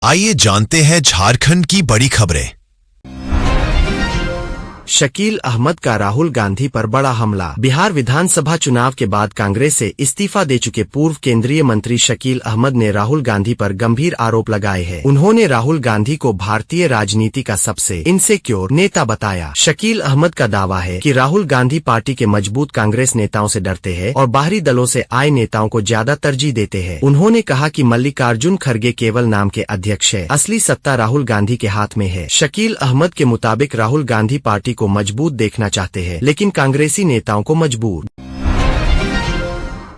आइए जानते हैं झारखंड की बड़ी खबरें। शकील अहमद का राहुल गांधी पर बड़ा हमला। बिहार विधानसभा चुनाव के बाद कांग्रेस से इस्तीफा दे चुके पूर्व केंद्रीय मंत्री शकील अहमद ने राहुल गांधी पर गंभीर आरोप लगाए हैं। उन्होंने राहुल गांधी को भारतीय राजनीति का सबसे इनसिक्योर नेता बताया। शकील अहमद का दावा है कि राहुल गांधी पार्टी के मजबूत कांग्रेस नेताओं से डरते हैं और बाहरी दलों से आए नेताओं को ज्यादा तरजीह देते हैं। उन्होंने कहा कि मल्लिकार्जुन खड़गे केवल नाम के अध्यक्ष है, असली सत्ता राहुल गांधी के हाथ में है। शकील अहमद के मुताबिक राहुल गांधी पार्टी को मजबूत देखना चाहते हैं, लेकिन कांग्रेसी नेताओं को मजबूर।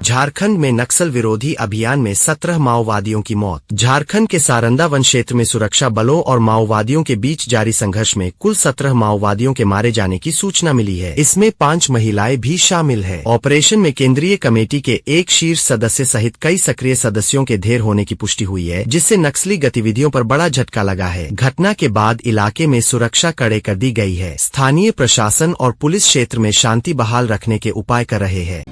झारखंड में नक्सल विरोधी अभियान में 17 माओवादियों की मौत। झारखंड के सारंदा वन क्षेत्र में सुरक्षा बलों और माओवादियों के बीच जारी संघर्ष में कुल 17 माओवादियों के मारे जाने की सूचना मिली है। इसमें 5 महिलाएं भी शामिल है। ऑपरेशन में केंद्रीय कमेटी के एक शीर्ष सदस्य सहित कई सक्रिय सदस्यों के ढेर होने की पुष्टि हुई है, जिससे नक्सली गतिविधियों पर बड़ा झटका लगा है। घटना के बाद इलाके में सुरक्षा कड़े कर दी गई है। स्थानीय प्रशासन और पुलिस क्षेत्र में शांति बहाल रखने के उपाय कर रहे हैं।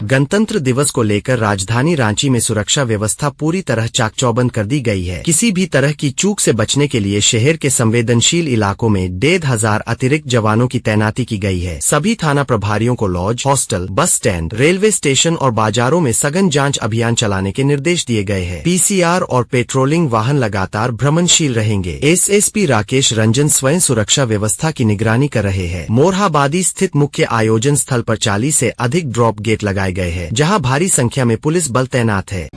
गणतंत्र दिवस को लेकर राजधानी रांची में सुरक्षा व्यवस्था पूरी तरह चाक-चौबंद कर दी गई है। किसी भी तरह की चूक से बचने के लिए शहर के संवेदनशील इलाकों में 1,500 अतिरिक्त जवानों की तैनाती की गई है। सभी थाना प्रभारियों को lodge, hostel, bus stand, railway station और बाजारों में सघन जांच अभियान चलाने के निर्देश दिए गए हैं। पीसीआर और पेट्रोलिंग वाहन लगातार भ्रमणशील रहेंगे। एसएसपी राकेश रंजन स्वयं सुरक्षा व्यवस्था की निगरानी कर रहे हैं। मोरहाबादी स्थित मुख्य आयोजन स्थल पर 40 से अधिक ड्रॉप गेट लगाए गए हैं, जहां भारी संख्या में पुलिस बल तैनात है।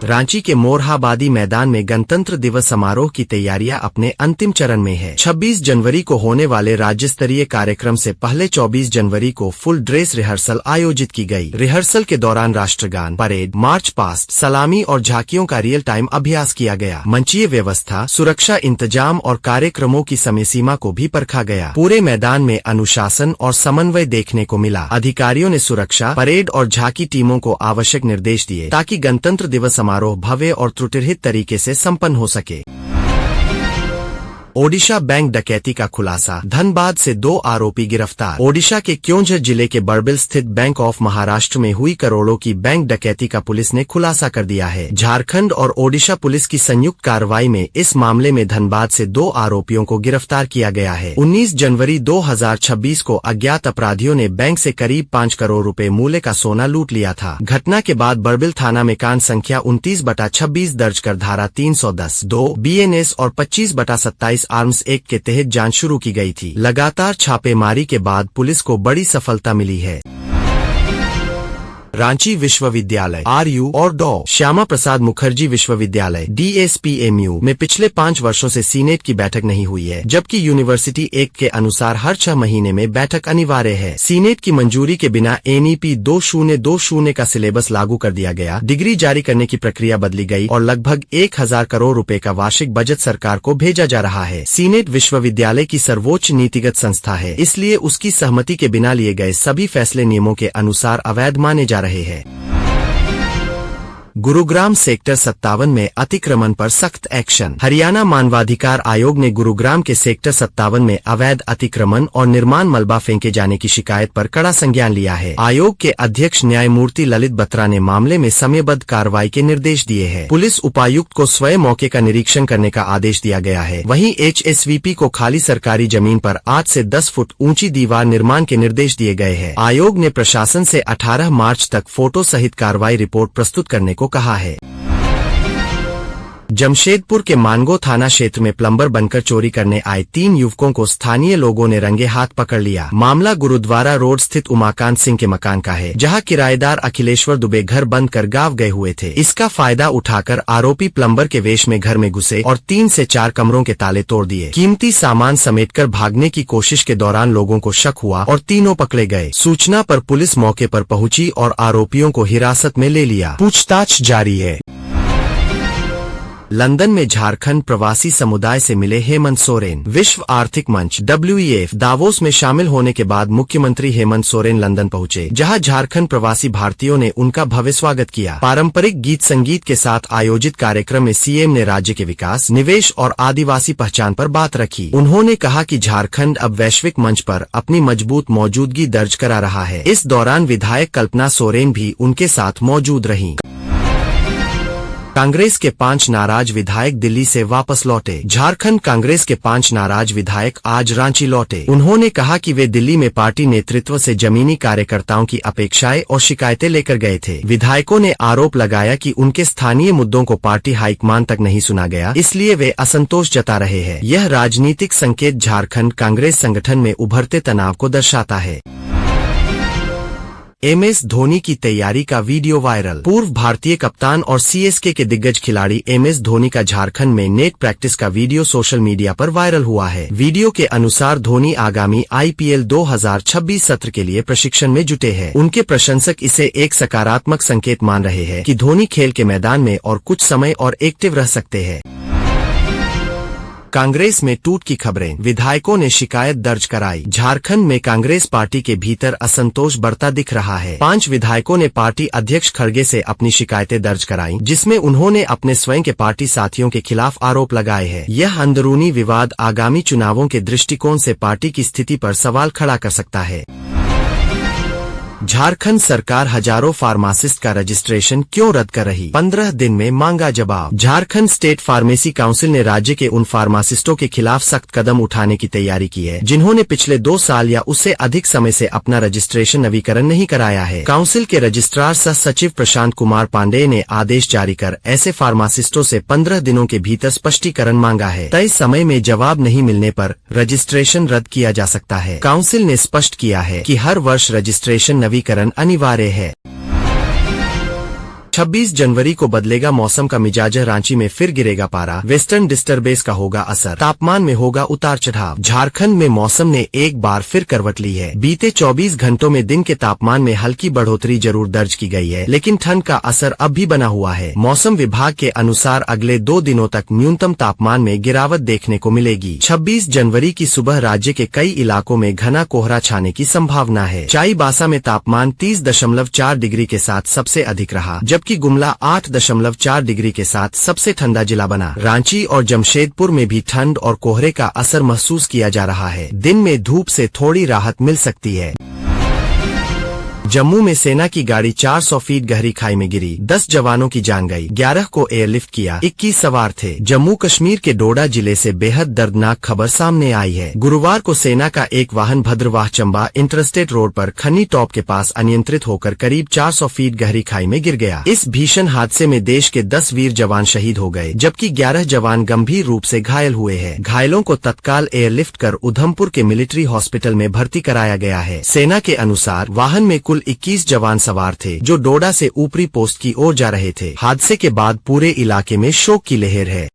रांची के मोरहाबादी मैदान में गणतंत्र दिवस समारोह की तैयारियां अपने अंतिम चरण में है। 26 जनवरी को होने वाले राज्य स्तरीय कार्यक्रम से पहले 24 जनवरी को फुल ड्रेस रिहर्सल आयोजित की गई। रिहर्सल के दौरान राष्ट्रगान, परेड, मार्च पास्ट, सलामी और झांकियों का रियल टाइम अभ्यास किया गया। मंचीय व्यवस्था, सुरक्षा इंतजाम और कार्यक्रमों की समय सीमा को भी परखा गया। पूरे मैदान में अनुशासन और समन्वय देखने को मिला। अधिकारियों ने सुरक्षा, परेड और झांकी टीमों को आवश्यक निर्देश दिए ताकि गणतंत्र दिवस समारोह भव्य और त्रुटिरहित तरीके से संपन्न हो सके। ओडिशा बैंक डकैती का खुलासा। धनबाद से 2 आरोपी गिरफ्तार। ओडिशा के क्योंझर जिले के बड़बिल स्थित बैंक ऑफ महाराष्ट्र में हुई करोड़ों की बैंक डकैती का पुलिस ने खुलासा कर दिया है। झारखंड और ओडिशा पुलिस की संयुक्त कार्रवाई में इस मामले में धनबाद से 2 आरोपियों को गिरफ्तार किया गया है। 19 जनवरी 2026 को अज्ञात अपराधियों ने बैंक से करीब 5 करोड़ रुपए मूल्य का सोना लूट लिया था। घटना के बाद बड़बिल थाना में कांड संख्या 29/26 दर्ज कर धारा 310(2) BNS और 25/27 आर्म्स एक्ट के तहत जांच शुरू की गई थी। लगातार छापेमारी के बाद पुलिस को बड़ी सफलता मिली है। रांची विश्वविद्यालय RU और डॉ श्यामा प्रसाद मुखर्जी विश्वविद्यालय DSPMU में पिछले 5 वर्षों से सीनेट की बैठक नहीं हुई है, जबकि यूनिवर्सिटी एक्ट के अनुसार हर 6 महीने में बैठक अनिवार्य है। सीनेट की मंजूरी के बिना NEP 2020 का सिलेबस लागू कर दिया गया। डिग्री जारी करने की प्रक्रिया बदली गई और लगभग 1,000 करोड़ रुपए का वार्षिक बजट सरकार को भेजा जा रहा है। सीनेट विश्वविद्यालय की सर्वोच्च नीतिगत संस्था है, इसलिए उसकी सहमति के बिना लिए गए सभी फैसले नियमों के अनुसार अवैध माने जा रहे हैं। गुरुग्राम सेक्टर 57 में अतिक्रमण पर सख्त एक्शन। हरियाणा मानवाधिकार आयोग ने गुरुग्राम के सेक्टर 57 में अवैध अतिक्रमण और निर्माण मलबा फेंके जाने की शिकायत पर कड़ा संज्ञान लिया है। आयोग के अध्यक्ष न्यायमूर्ति ललित बत्रा ने मामले में समयबद्ध कार्रवाई के निर्देश दिए हैं। पुलिस उपायुक्त को स्वयं मौके का निरीक्षण करने का आदेश दिया गया है। वहीं HSVP को खाली सरकारी जमीन पर 8 से 10 फुट ऊंची दीवार निर्माण के निर्देश दिए गए हैं। आयोग ने प्रशासन से 18 मार्च तक फोटो सहित कार्रवाई रिपोर्ट प्रस्तुत करने को कहा है। जमशेदपुर के मानगो थाना क्षेत्र में प्लम्बर बनकर चोरी करने आए 3 युवकों को स्थानीय लोगों ने रंगे हाथ पकड़ लिया। मामला गुरुद्वारा रोड स्थित उमाकांत सिंह के मकान का है, जहां किराएदार अखिलेश्वर दुबे घर बंद कर गांव गए हुए थे। इसका फायदा उठाकर आरोपी प्लम्बर के वेश में घर में घुसे और 3 से 4 कमरों के ताले तोड़ दिए। कीमती सामान समेटकर भागने की कोशिश के दौरान लोगों को शक हुआ और तीनों पकड़े गए। सूचना पर पुलिस मौके पर पहुंची और आरोपियों को हिरासत में ले लिया। पूछताछ जारी है। लंदन में झारखंड प्रवासी समुदाय से मिले हेमंत सोरेन। विश्व आर्थिक मंच WEF दावोस में शामिल होने के बाद मुख्यमंत्री हेमंत सोरेन लंदन पहुंचे, जहां झारखंड प्रवासी भारतीयों ने उनका भव्य स्वागत किया। पारंपरिक गीत संगीत के साथ आयोजित कार्यक्रम में CM ने राज्य के विकास, निवेश और आदिवासी पहचान पर बात रखी। उन्होंने कहा कि झारखंड अब वैश्विक मंच पर अपनी मजबूत मौजूदगी दर्ज करा रहा है। इस दौरान विधायक कल्पना सोरेन भी उनके साथ मौजूद रहीं। कांग्रेस के 5 नाराज विधायक दिल्ली से वापस लौटे। झारखंड कांग्रेस के 5 नाराज विधायक आज रांची लौटे। उन्होंने कहा कि वे दिल्ली में पार्टी नेतृत्व से जमीनी कार्यकर्ताओं की अपेक्षाएं और शिकायतें लेकर गए थे। विधायकों ने आरोप लगाया कि उनके स्थानीय मुद्दों को पार्टी हाईकमान तक नहीं सुना गया, इसलिए वे असंतोष जता रहे हैं। यह राजनीतिक संकेत झारखंड कांग्रेस संगठन में उभरते तनाव को दर्शाता है। MS धोनी की तैयारी का वीडियो वायरल। पूर्व भारतीय कप्तान और CSK के दिग्गज खिलाड़ी MS धोनी का झारखंड में नेट प्रैक्टिस का वीडियो सोशल मीडिया पर वायरल हुआ है। वीडियो के अनुसार धोनी आगामी IPL 2026 सत्र के लिए प्रशिक्षण में जुटे हैं। उनके प्रशंसक इसे एक सकारात्मक संकेत मान रहे हैं कि धोनी खेल के मैदान में और कुछ समय और एक्टिव रह सकते हैं। कांग्रेस में टूट की खबरें। विधायकों ने शिकायत दर्ज कराई। झारखंड में कांग्रेस पार्टी के भीतर असंतोष बढ़ता दिख रहा है। 5 विधायकों ने पार्टी अध्यक्ष खड़गे से अपनी शिकायतें दर्ज कराई, जिसमें उन्होंने अपने स्वयं के पार्टी साथियों के खिलाफ आरोप लगाए हैं। यह अंदरूनी विवाद आगामी चुनावों के दृष्टिकोण से पार्टी की स्थिति पर सवाल खड़ा कर सकता है। झारखंड सरकार हजारों फार्मासिस्ट का रजिस्ट्रेशन क्यों रद्द कर रही? 15 दिन में मांगा जवाब। झारखंड स्टेट फार्मेसी काउंसिल ने राज्य के उन फार्मासिस्टों के खिलाफ सख्त कदम उठाने की तैयारी की है जिन्होंने पिछले 2 साल या उससे अधिक समय से अपना रजिस्ट्रेशन नवीकरण नहीं कराया है। काउंसिल के रजिस्ट्रार सह सचिव प्रशांत कुमार पांडेय ने आदेश जारी कर ऐसे फार्मासिस्टों से 15 दिनों के भीतर स्पष्टीकरण मांगा है। तय समय में जवाब नहीं मिलने पर रजिस्ट्रेशन रद्द किया जा सकता है। काउंसिल ने स्पष्ट किया है कि हर वर्ष रजिस्ट्रेशन नवीकरण अनिवार्य है। 26 जनवरी को बदलेगा मौसम का मिजाज। रांची में फिर गिरेगा पारा। वेस्टर्न डिस्टर्बेंस का होगा असर। तापमान में होगा उतार चढ़ाव। झारखंड में मौसम ने एक बार फिर करवट ली है। बीते 24 घंटों में दिन के तापमान में हल्की बढ़ोतरी जरूर दर्ज की गई है, लेकिन ठंड का असर अब भी बना हुआ है। मौसम विभाग के अनुसार अगले 2 दिनों तक न्यूनतम तापमान में गिरावट देखने को मिलेगी। 26 जनवरी की सुबह राज्य के कई इलाकों में घना कोहरा छाने की संभावना है। चाईबासा में तापमान 30.4 डिग्री के साथ सबसे अधिक रहा, जबकि गुमला 8.4 डिग्री के साथ सबसे ठंडा जिला बना। रांची और जमशेदपुर में भी ठंड और कोहरे का असर महसूस किया जा रहा है। दिन में धूप से थोड़ी राहत मिल सकती है। जम्मू में सेना की गाड़ी 400 फीट गहरी खाई में गिरी। 10 जवानों की जान गई, 11 को एयरलिफ्ट किया, 21 सवार थे। जम्मू कश्मीर के डोडा जिले से बेहद दर्दनाक खबर सामने आई है। गुरुवार को सेना का एक वाहन भद्रवाह चंबा इंटरस्टेट रोड पर खन्नी टॉप के पास अनियंत्रित होकर करीब 400 फीट गहरी खाई में गिर गया। इस भीषण हादसे में देश के 10 वीर जवान शहीद हो गए, जबकि 11 जवान गंभीर रूप से घायल हुए हैं। घायलों को तत्काल एयरलिफ्ट कर उधमपुर के मिलिट्री हॉस्पिटल में भर्ती कराया गया है। सेना के अनुसार वाहन में कुल 21 जवान सवार थे, जो डोडा से ऊपरी पोस्ट की ओर जा रहे थे। हादसे के बाद पूरे इलाके में शोक की लहर है।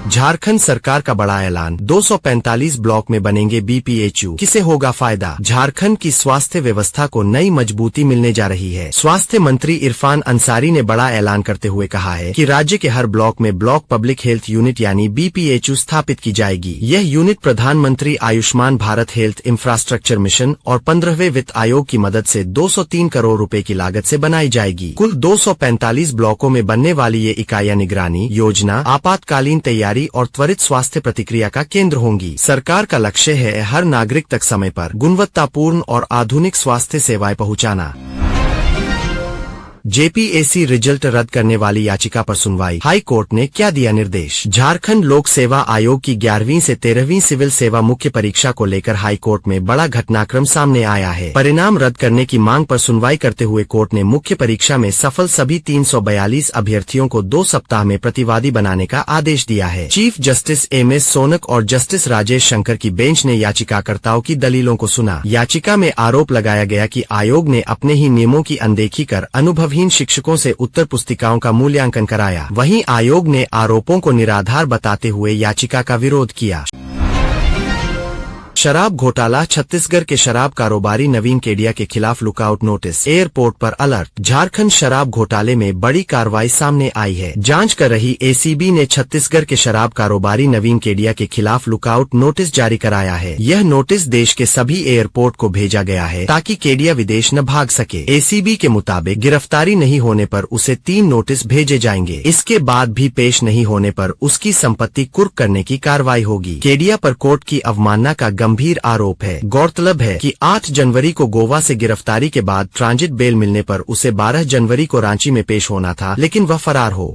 झारखंड सरकार का बड़ा ऐलान। 245 ब्लॉक में बनेंगे BPHU। किसे होगा फायदा? झारखंड की स्वास्थ्य व्यवस्था को नई मजबूती मिलने जा रही है। स्वास्थ्य मंत्री इरफान अंसारी ने बड़ा ऐलान करते हुए कहा है कि राज्य के हर ब्लॉक में ब्लॉक पब्लिक हेल्थ यूनिट यानी BPHU स्थापित की जाएगी। यह यूनिट प्रधानमंत्री Ayushman Bharat health infrastructure mission और 15वें वित्त आयोग की मदद से 203 करोड़ रुपए की लागत से बनाई जाएगी। कुल 245 ब्लॉकों में बनने वाली ये इकाइयां निगरानी, योजना, आपातकालीन तैयारी और त्वरित स्वास्थ्य प्रतिक्रिया का केंद्र होंगी। सरकार का लक्ष्य है हर नागरिक तक समय पर गुणवत्तापूर्ण और आधुनिक स्वास्थ्य सेवाएं पहुंचाना। JPAC रिजल्ट रद्द करने वाली याचिका पर सुनवाई। हाई कोर्ट ने क्या दिया निर्देश? झारखंड लोक सेवा आयोग की 11वीं से 13वीं सिविल सेवा मुख्य परीक्षा को लेकर हाई कोर्ट में बड़ा घटनाक्रम सामने आया है। परिणाम रद्द करने की मांग पर सुनवाई करते हुए कोर्ट ने मुख्य परीक्षा में सफल सभी 342 अभ्यर्थियों को 2 सप्ताह में प्रतिवादी बनाने का आदेश दिया है। चीफ जस्टिस MS सोनक और जस्टिस राजेश शंकर की बेंच ने याचिकाकर्ताओं की दलीलों को सुना। याचिका में आरोप लगाया गया कि आयोग ने अपने ही नियमों की अनदेखी कर अनुभवहीन शिक्षकों से उत्तर पुस्तिकाओं का मूल्यांकन कराया। वहीं आयोग ने आरोपों को निराधार बताते हुए याचिका का विरोध किया। शराब घोटाला। छत्तीसगढ़ के शराब कारोबारी नवीन केडिया के खिलाफ लुकआउट नोटिस। एयरपोर्ट पर अलर्ट। झारखंड शराब घोटाले में बड़ी कार्रवाई सामने आई है। जांच कर रही ACB ने छत्तीसगढ़ के शराब कारोबारी नवीन केडिया के खिलाफ लुकआउट नोटिस जारी कराया है। यह नोटिस देश के सभी एयरपोर्ट को भेजा गया है ताकि केडिया विदेश न भाग सके। ACB के मुताबिक गिरफ्तारी नहीं होने पर उसे 3 नोटिस भेजे जाएंगे। इसके बाद भी पेश नहीं होने पर उसकी संपत्ति कुर्क करने की कार्रवाई होगी। केडिया पर कोर्ट की अवमानना का गंभीर आरोप है। गौरतलब है कि 8 जनवरी को गोवा से गिरफ्तारी के बाद ट्रांजिट बेल मिलने पर उसे 12 जनवरी को रांची में पेश होना था, लेकिन वह फरार हो